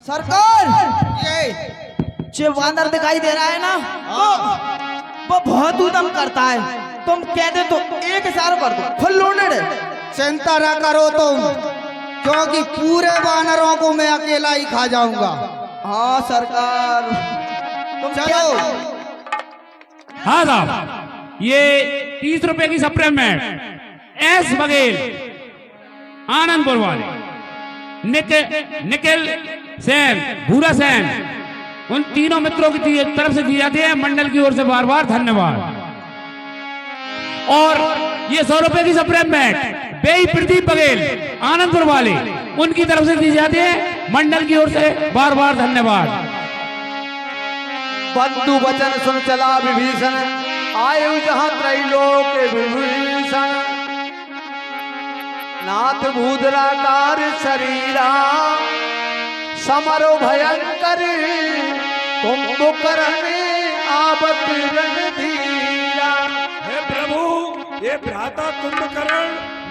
सरकार ये जो वानर दिखाई दे रहा है ना वो बहुत उदम करता है। तुम कहते तो एक इशारा कर दो फुल लोडेड है। चिंता ना करो तुम, क्योंकि पूरे वानरों को मैं अकेला ही खा जाऊंगा। हाँ सरकार तुम चलो। हाँ साहब, ये 30 रुपए की सप्लीमेंट एस बघेल आनंदपुर वाले, निखिल सेन, भूरा सेन, उन तीनों मित्रों की तरफ से दी जाती है। मंडल की ओर से बार बार धन्यवाद। और ये 100 रुपए की सप्लीमेंट बेई प्रदीप बघेल आनंदपुर वाले, उनकी तरफ से दी जाती है। मंडल की ओर से बार बार धन्यवाद। बंधु वचन सुन चला विभीषण, आयु जहाँ त्रैलोक विभीषण। नाथ भूधराकार शरीरा, समरो भयंकर, कुंभकर्ण आवत रणधीरा। हे प्रभु, ये भ्राता कुंभकर्ण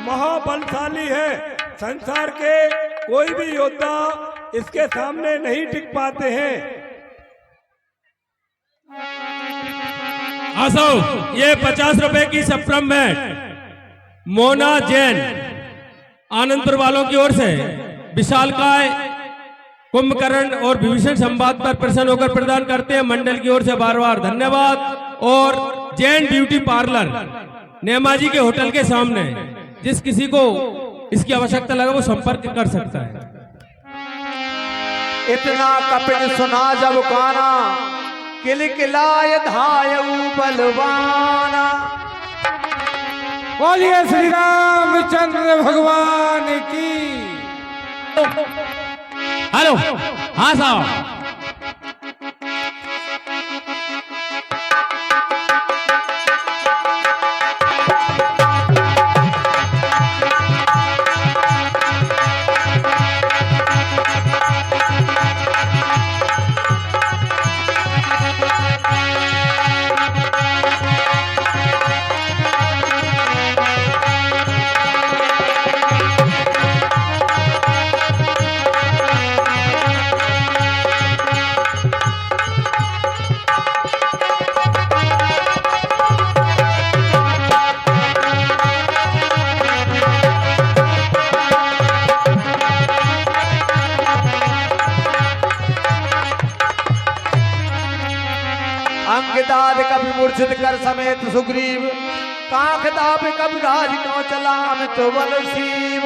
महाबलशाली है। संसार के कोई भी योद्धा इसके सामने नहीं टिक पाते हैं। आसो, ये 50 रुपए की सप्लीमेंट मोना जैन आनंदपुर वालों की ओर से विशालकाय कुंभकर्ण और विभीषण संवाद पर प्रसन्न होकर प्रदान करते हैं। मंडल की ओर से बार बार धन्यवाद। और जैन ब्यूटी पार्लर नेमाजी के होटल के सामने, जिस किसी को इसकी आवश्यकता लगा वो संपर्क कर सकता है। इतना कपिल सुना जब काना, किलकिलाय धायऊ बलवाना। बोलिए श्री रामचंद्र भगवान की। हेलो, हाँ साहब, अंगदाद कभी मूर्छित कर समेत सुग्रीव, कांख दाप कब राज क्यों चला अमित बल शिव।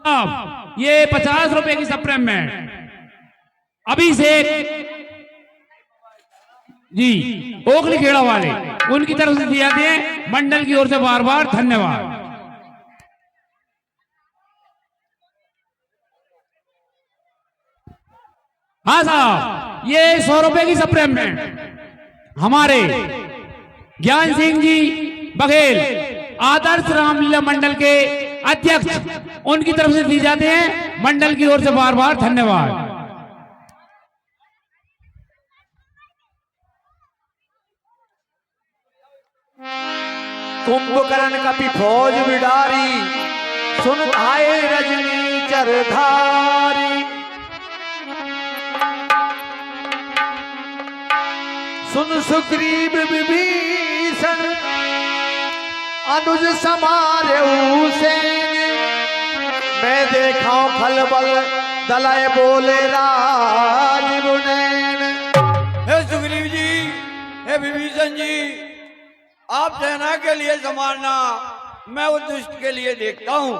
अब ये 50 रुपए की सप्लीमेंट अभिषेक जी ओखली खेड़ा वाले, उनकी तरफ से दी जाती है। मंडल की ओर से बार बार धन्यवाद। हाँ साहब, ये 100 रुपए की सप्लीमेंट हमारे ज्ञान सिंह जी बघेल आदर्श रामलीला मंडल के अध्यक्ष, उनकी तरफ से दी जाते हैं। मंडल की ओर से बार बार धन्यवाद। कुंभकर्ण कपि फौज बिडारी, सुन आए रजनी चरधारी। सुन सुग्रीव विभीषण, अनुज समारे सेन। मैं देखा खलबल दलय बोले राजीव नैन। हे सुग्रीव जी, हे विभीषण जी, आप सेना के लिए संभालना, मैं उस दुष्ट के लिए देखता हूँ।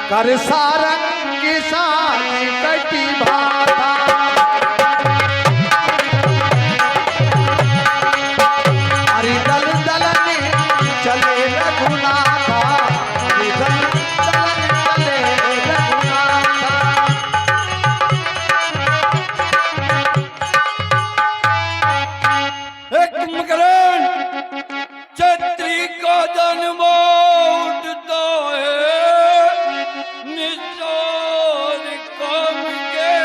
कर सारंग की साथ कटी भाता, हरि दल दलन चले रघुनाथा, हरि दल दलन चले रघुनाथा। हे कुंभकर्ण, छत्री का जन्म उठता है निशान कम के।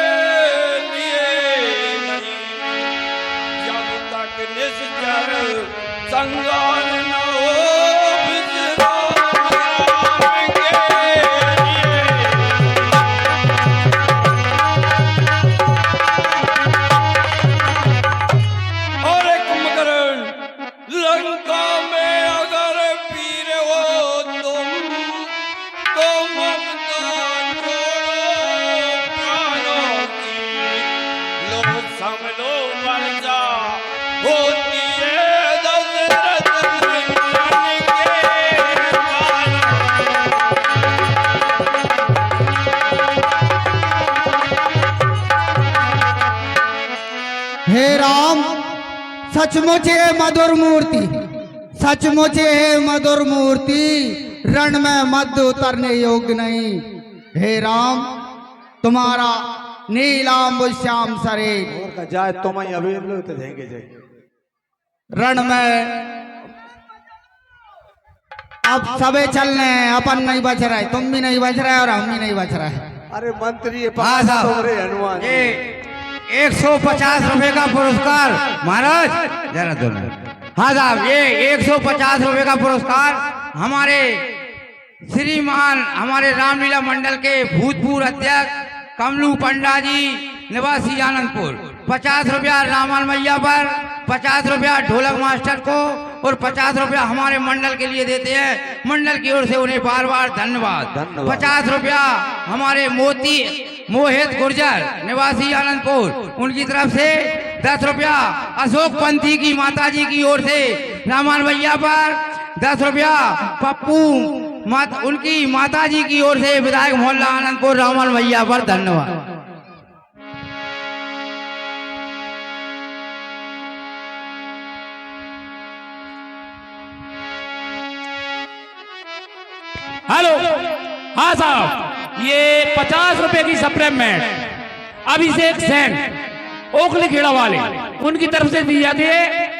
सचमुच है मधुर मूर्ति, सचमुच है मधुर मूर्ति, रण में मध्य उतरने योग्य नहीं। हे राम, तुम्हारा नीलांब श्याम शरीर और का जाए तुम ही अवेल तो देंगे जाए रण में अब सबे चलने, अपन नहीं बच रहे, तुम भी नहीं बच रहे और हम भी नहीं बच रहे। अरे मंत्री हाँ साहब, तुम्हारे हनुमान ये 150 रुपए का पुरस्कार महाराज, जरा दो मिनट। हाँ साहब, ये 150 रुपए का पुरस्कार हमारे श्रीमान हमारे रामलीला मंडल के भूतपूर्व अध्यक्ष कमलू पंडा जी निवासी आनंदपुर, 50 रुपया रामन मैया पर, 50 रुपया ढोलक मास्टर को और 50 रुपया हमारे मंडल के लिए देते हैं। मंडल की ओर से उन्हें बार बार धन्यवाद। 50 रुपया हमारे मोहित गुर्जर निवासी आनंदपुर, उनकी तरफ से 10 रुपया अशोक पंथी की माताजी की ओर से रामन भैया पर, 10 रुपया पप्पू उनकी माताजी की ओर से विधायक मोहल्ला आनंदपुर रामन भैया पर धन्यवाद। हेलो, हाँ साहब, ये 50 रुपए की सप्लीमेंट अभिषेक सेन ओखली खेड़ा वाले उनकी तरफ से दी जाती है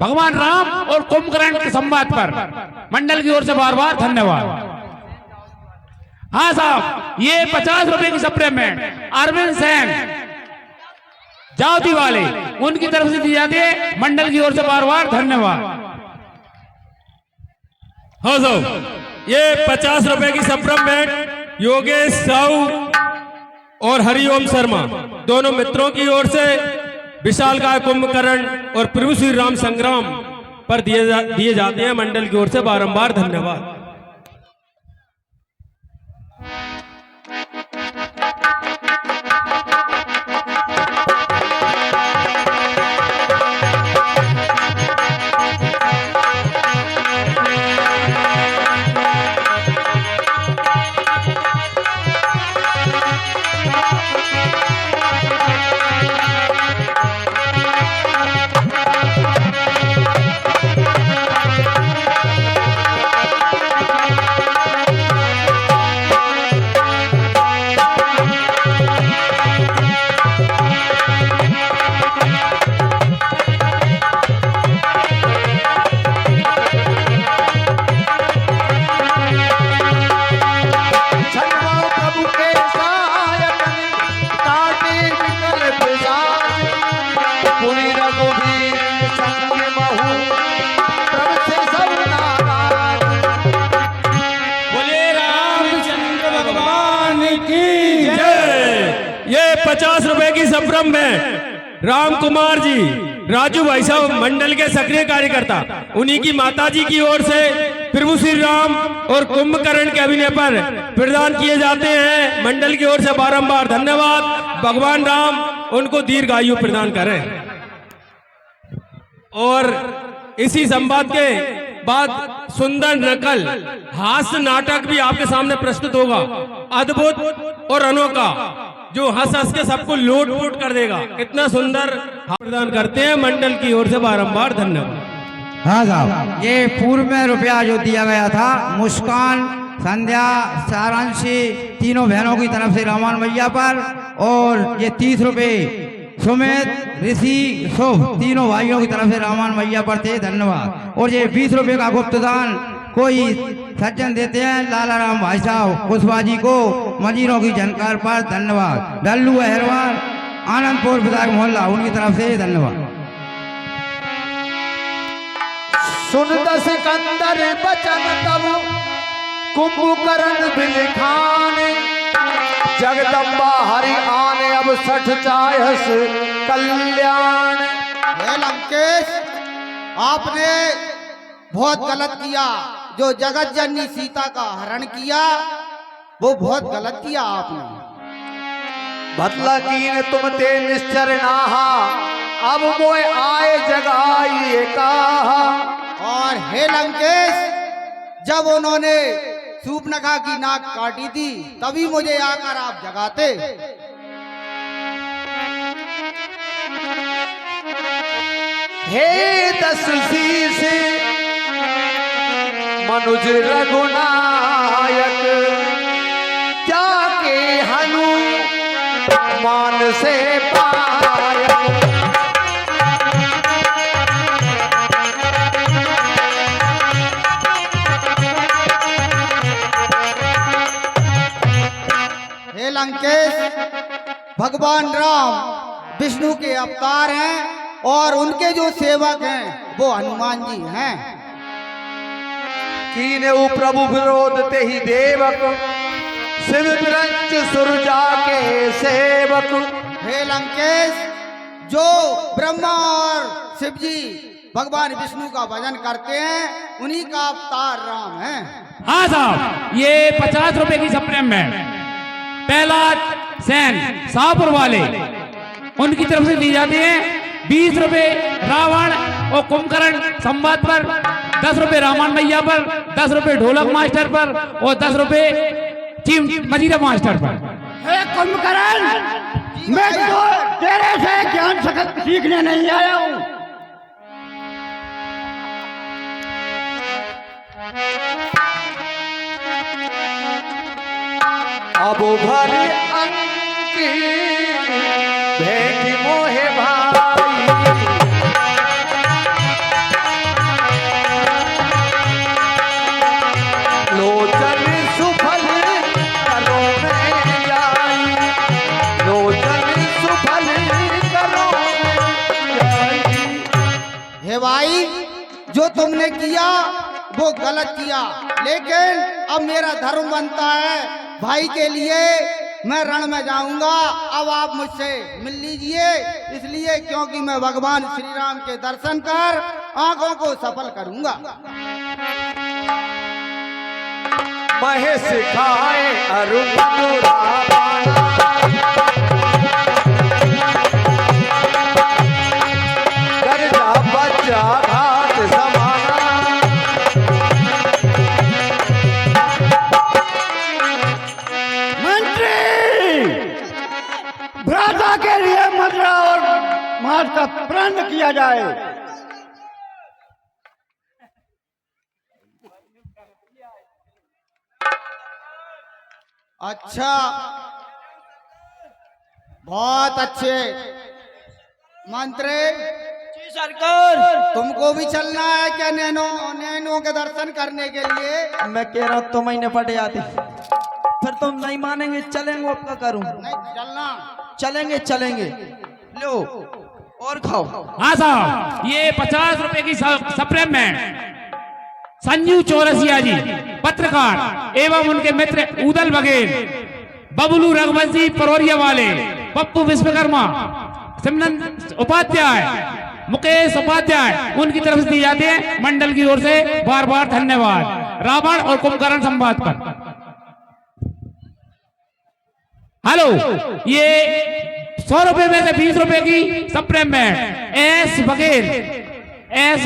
भगवान राम और कुंभकर्ण के संवाद पर। मंडल की ओर से बार बार धन्यवाद। हाँ साहब, ये 50 रुपए की सप्लीमेंट अरविंद सेन जावती वाले उनकी तरफ से दी जाती है। मंडल की ओर से बार बार धन्यवाद। हाँ साहब, ये 50 रुपए की सप्लीमेंट योगेश साहू और हरिओम शर्मा दोनों मित्रों की ओर से विशालकाय कुंभकर्ण और प्रभु श्री राम संग्राम पर दिए जाते हैं। मंडल की ओर से बारंबार धन्यवाद। ये 50 रुपए की सप्रम में राम कुमार जी राजू भाई साहब मंडल के सक्रिय कार्यकर्ता, उन्हीं की माताजी की ओर से प्रभु श्री राम और कुंभकर्ण के अभिनय पर प्रदान किए जाते हैं। मंडल की ओर से बारंबार धन्यवाद। भगवान राम उनको दीर्घायु प्रदान करें। और इसी संवाद के बाद सुंदर नकल हास्य नाटक भी आपके सामने प्रस्तुत होगा, अद्भुत और अनोखा, जो हंस हंस के सबको लोट पोट कर देगा। इतना सुंदर प्रदान करते हैं। मंडल की ओर से बारंबार धन्यवाद। हाँ साहब, ये पूर्व में रुपया जो दिया गया था मुस्कान, संध्या, सारांशी तीनों बहनों की तरफ से रामान मैया पर, और ये 30 रुपए सुमित, ऋषि, शुभ तीनों भाइयों की तरफ से रामान मैया पर थे, धन्यवाद। और ये 20 रुपए का गुप्तदान कोई सज्जन देते हैं लाला राम भाई साहब कुशवाजी को, मजीरों की जानकार पर धन्यवाद। डल्लू अहरवाल आनंदपुर विधायक मोहल्ला, उनकी तरफ से धन्यवाद। सुन सिकंदर बचन तब कुंभकर्ण बिलखाने, जगदम्बा हरि आने अब 60 चायस कल्याण। हे लंकेश, आपने बहुत गलत किया। जो जगत जननी सीता का हरण किया वो बहुत गलत किया आपने। बदला कीन तुम ते निश्चर नाहा, अब मोए आए जगाइए कहा। और हे लंकेश, जब उन्होंने सूर्पनखा की नाक काटी थी तभी मुझे आकर आप जगाते। हे 10 शीश मनुज रघुनायक जाके हनुमान से पाया। हे लंकेश, भगवान राम विष्णु के अवतार हैं और उनके जो सेवक हैं वो हनुमान जी हैं। कीने प्रभु विरोध ते ही देवक शिव विरंच सुरजा के सेवक। हे लंकेश, जो ब्रह्मा और शिव जी भगवान विष्णु का भजन करते हैं उन्हीं का अवतार राम है। हाँ साहब, ये 50 रुपए की सप्रेम है। पहला सैन शाहपुर वाले, उनकी तरफ से दी जाती है 20 रुपए रावण और कुंभकर्ण संवाद पर, 10 रुपए रावण मैया पर, 10 रुपए ढोलक मास्टर पर और 10 रुपए चीम मजीरा मास्टर पर। हे कुंभकर्ण, मैं तो तेरे से ज्ञान सीखने नहीं आया हूँ। अब भरे अंकी भेट मोहे भाई, लोचन सुफल करो में जाई, लोचन सुफल करो में जाई। हे भाई, जो तुमने किया वो गलत किया, लेकिन अब मेरा धर्म बनता है भाई के लिए मैं रण में जाऊंगा। अब आप मुझसे मिल लीजिए, इसलिए क्योंकि मैं भगवान श्री राम के दर्शन कर आंखों को सफल करूंगा। महेश खाए अरुण गर्जा बच्चा घाट समाना। मंत्री, भ्राता के लिए मुद्रा और मांस का प्रण किया जाए। अच्छा, बहुत अच्छे मंत्री। जी सरकार, तुमको भी चलना है क्या नैनो के दर्शन करने के लिए? मैं कह रहा हूँ तो महीने पड़ जाते, फिर तुम नहीं मानेंगे। चलेंगे, आपका करूँ। नहीं चलना। चलेंगे चलेंगे, लो और खाओ। हाँ साहब, ये 50 रुपए की सप्रेम है। संजू चौरसिया जी पत्रकार एवं उनके मित्र उदल बघेल, बबलू रघुवंशी परोरिया वाले, पप्पू विश्वकर्मा, सिमनंद उपाध्याय, मुकेश उपाध्याय, उनकी तरफ से दी जाती है मंडल की ओर से बार बार धन्यवाद। रावण और कुंभकर्ण संवाद पर। हेलो, ये 100 रुपए में से 20 रुपए की सप्रेम है। एस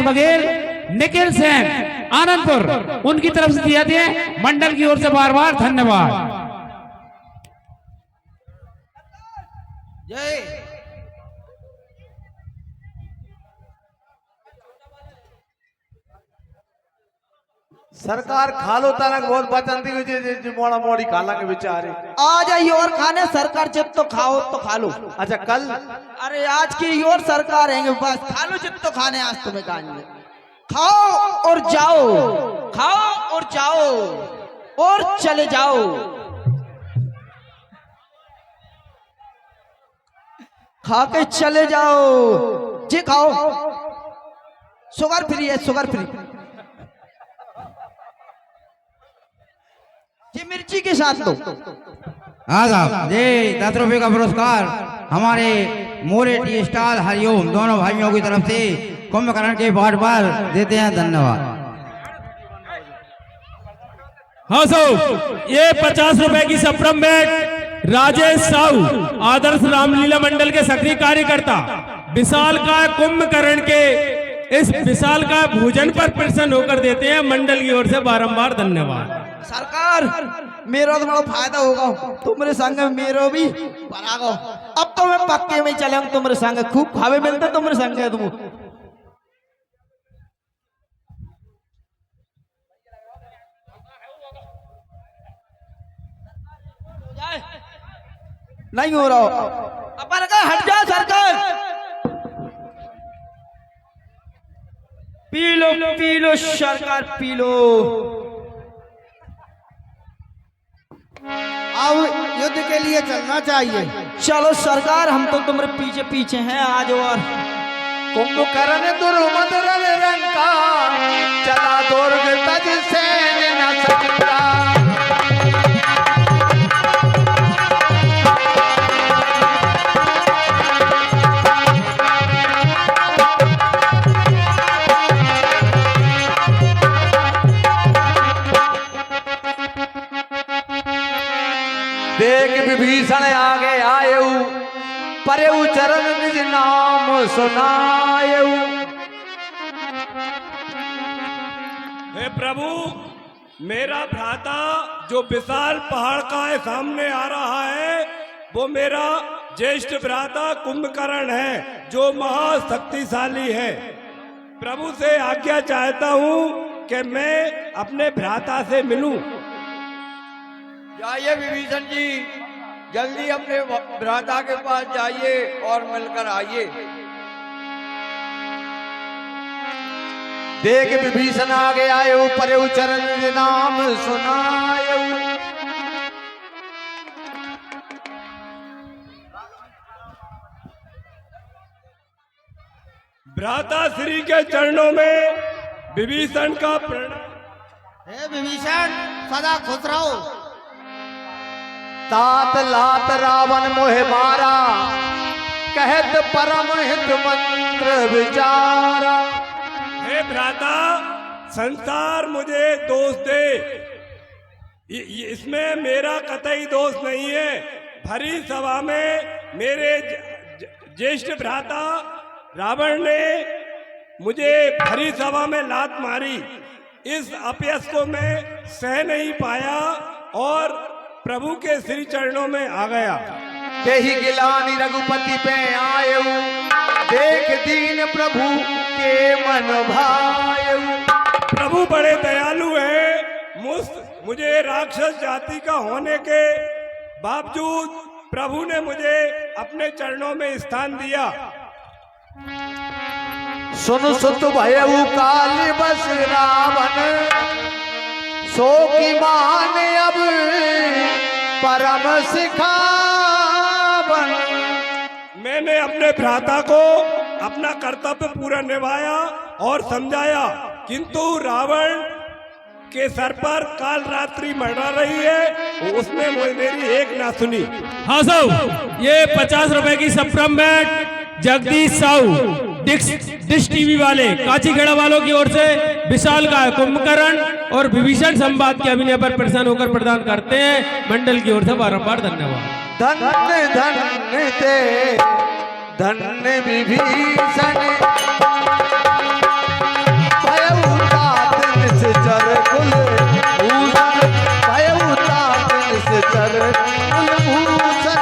बघेल निखिल सेन आनंदपुर, उनकी तरफ से दी जाती है मंडल की ओर से बार बार धन्यवाद। जय। सरकार खालो तनक बहुत बचन दी जी मोड़ा मोड़ी खाला के बेचारे। आ जाइए और खाने सरकार, जब तो खाओ तो खा लो। अच्छा कल, अरे आज की और सरकार है बस, खा लो जब तो खाने। आज तुम्हें खाने, खाओ और जाओ, खाओ और जाओ और चले जाओ। खा के चले जाओ जी, खाओ। शुगर फ्री है, शुगर फ्री जी, मिर्ची के साथ दो। हाँ साहब, ये 10 रुपए का पुरस्कार हमारे मोरे टी स्टाल हरिओम दोनों भाइयों की तरफ से कुंभकर्ण के बार बार देते हैं, धन्यवाद। हाँ साहब, ये 50 रुपए की सप्रेम में राजेश साहू आदर्श रामलीला मंडल के सक्रिय कार्यकर्ता विशाल का कुंभकर्ण के इस विशाल का भोजन पर प्रसन्न होकर देते हैं, मंडल की ओर से बारंबार धन्यवाद। सरकार, मेरा तो बड़ा फायदा होगा, तुम्हारे संग मेरो भी बरागो। अब तो मैं पक्के में चले तुम्हारे संग, खूब खावे मिलते तुम्हारे संग। तुम नहीं हो रहा। अपन का हट जा सरकार। पी लो सरकार, पी लो। अब युद्ध के लिए चलना चाहिए। चलो सरकार, हम तो तुम्हारे पीछे पीछे हैं आज। और कुंभकर्ण दुर्मद रंका, चला दुर्ग तज सैन न सकता। देख विभीषण आगे आयऊ, परयऊ चरण निज नाम सुनायऊ। हे प्रभु, मेरा भ्राता जो विशाल पहाड़ का है सामने आ रहा है, वो मेरा ज्येष्ठ भ्राता कुंभकर्ण है, जो महाशक्तिशाली है। प्रभु से आज्ञा चाहता हूँ कि मैं अपने भ्राता से मिलूं। जाइए विभीषण जी, जल्दी अपने भ्राता के पास जाइए और मिलकर आइए। देख विभीषण आगे आयऊ, परयऊ चरण निज नाम सुनायऊ। भ्राता श्री के चरणों में विभीषण का प्रणाम। हे विभीषण, सदा खुश रहो। तात लात रावण मोहे मारा, कहत परम हित मंत्र विचारा। हे भ्राता, संसार मुझे दोष दे, इसमें मेरा कतई दोष नहीं है। भरी सभा में मेरे ज्येष्ठ भ्राता रावण ने मुझे भरी सभा में लात मारी। इस अपयश को मैं सह नहीं पाया और प्रभु के श्री चरणों में आ गया। तेहि गिलानी रघुपति पे आयऊ, देख दीन प्रभु के मन भायऊ। प्रभु बड़े दयालु हैं। मुझे राक्षस जाति का होने के बावजूद प्रभु ने मुझे अपने चरणों में स्थान दिया। सुन सुत भयऊ काल बस रावण, सो की मान अब परम सिखावन। मैंने अपने भ्राता को अपना कर्तव्य पूरा निभाया और समझाया, किंतु रावण के सर पर काल रात्रि मंडरा रही है, उसने मेरी एक ना सुनी। हाँ साहब, ये 50 रुपए की supplement Jagdish Sahu dish TV वाले काचीगढ़ वालों की ओर से विशाल का कुंभकर्ण और विभीषण संवाद के अभिनय पर प्रसन्न होकर प्रदान करते हैं। मंडल की ओर से बारंबार धन्यवाद। धन्य धन्य ते धन्य विभीषण, भयऊ तात निश्चर कुलभूषण, भयऊ तात निश्चर कुलभूषण।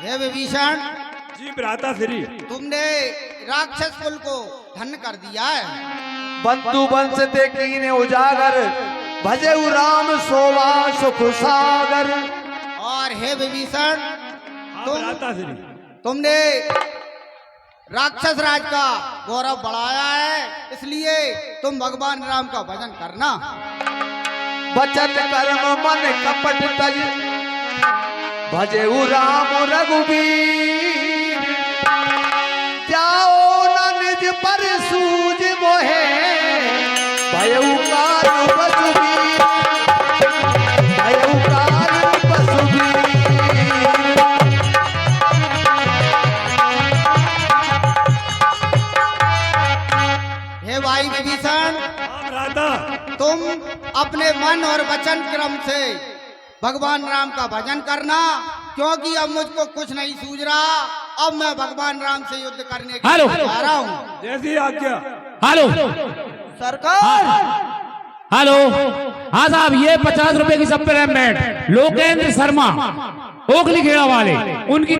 हे विभीषण, जी भ्राता श्री, तुमने राक्षस कुल को धन्य कर दिया है। बंधु वंश ते कीने उजागर, भजेऊ राम सोवा सुख सागर। और हे विभीषण, भ्राता श्री, तुमने राक्षस राज का गौरव बढ़ाया है, इसलिए तुम भगवान राम का भजन करना। बचन कर्म मन कपट तज, भजेऊ राम रघुबीर। जाओ न निज पर सूझ मोहे, भयऊ काल बसुबीर, भयऊ काल बसुबीर। हे भाई विभीषण, तुम अपने मन और वचन क्रम से भगवान राम का भजन करना, क्योंकि अब मुझको कुछ नहीं सूझ रहा। अब मैं भगवान राम से युद्ध करने के लिए जा रहा हूँ। जैसी आज्ञा। हेलो सरकार, हेलो, हाँ साहब, ये 50 रुपए की सप्लीमेंट लोकेंद्र शर्मा ओखली खेड़ा वाले, उनकी